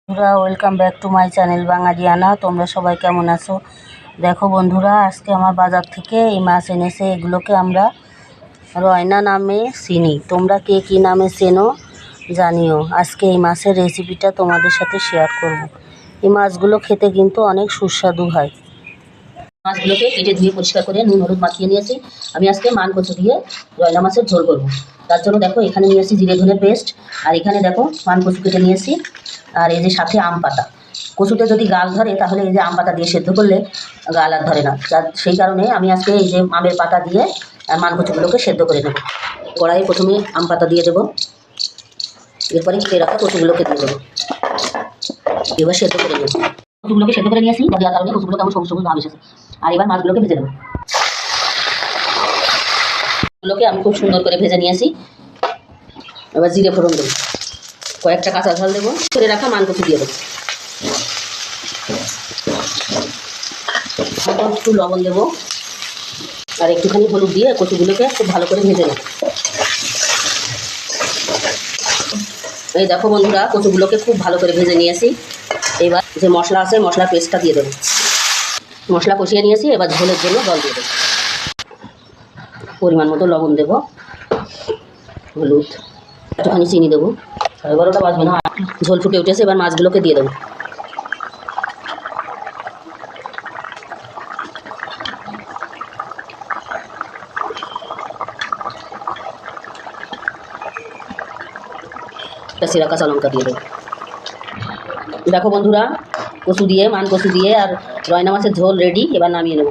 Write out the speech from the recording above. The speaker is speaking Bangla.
বন্ধুরা, welcome back to my channel Bangaliyana. তোমরা সবাই কেমন আছো? দেখো বন্ধুরা, আজকে আমার বাজার থেকে এই মাছ এনেছে। এগুলোকে আমরা রয়না নামে চিনি। তোমরা কে কী নামে চেনো জানিও। আজকে এই মাছের রেসিপিটা তোমাদের সাথে শেয়ার করব। এই মাছগুলো খেতে কিন্তু অনেক সুস্বাদু হয়। মাছগুলোকে কেটে ধুয়ে পরিষ্কার করে নুন হলুদ মাখিয়ে নিয়েছি। আমি আজকে মান কচু দিয়ে রয়না মাছের ঝোল করবো। তার জন্য দেখো এখানে নিয়েছি জিরে ধনে পেস্ট, আর এখানে দেখো মান কচু কেটে নিয়েছি, আর এই যে সাথে আম পাতা। কচুতে যদি গাল ধরে তাহলে এই যে আম পাতা দিয়ে সেদ্ধ করলে গাল আর ধরে না। সেই কারণে আমি আজকে এই যে আমের পাতা দিয়ে মান কচুগুলোকে সেদ্ধ করে নেব। কড়াইয়ে প্রথমে আম পাতা দিয়ে দেবো, এরপরে কেটে রাখা কচুগুলোকে দিয়ে দেবো। এবার সেদ্ধ করে নেব। কচুগুলোকে সেদ্ধ করে নিয়েছি, দেওয়ার কারণে কচুগুলো কেমন সবুজ সবুজ ভাব এসেছে। আর এবার মাছগুলোকে ভেজে নেব। এগুলোকে আমি খুব সুন্দর করে ভেজে নিয়েছি। এবার জিরে ফোড়ন দেবো, কয়েকটা কাঁচা ঝাল দেবো, করে রাখা মান কচু দিয়ে দেবো, একটু লবণ দেবো, আর একটুখানি হলুদ দিয়ে কচুগুলোকে খুব ভালো করে ভেজে নেব। এই দেখো বন্ধুরা, কচুগুলোকে খুব ভালো করে ভেজে নিয়েছি। এবার যে মশলা আছে মশলার পেস্টটা দিয়ে দেবো। মশলা কষিয়ে নিয়েছি, এবার ঝোলের জন্য জল দিয়ে দেবো। পরিমাণ মতো লবণ দেবো, হলুদ, একটুখানি চিনি দেবো। 12:30 বাজবে না, ঝোল ফুটে উঠেছে। এবার মাছগুলোকে দিয়ে দেবো। চিরা কাঁচা লঙ্কা দিয়ে দেবো। দেখো বন্ধুরা, কচু দিয়ে মান কচু দিয়ে আর রয়না মাছের ঝোল রেডি। এবার নামিয়ে নেব।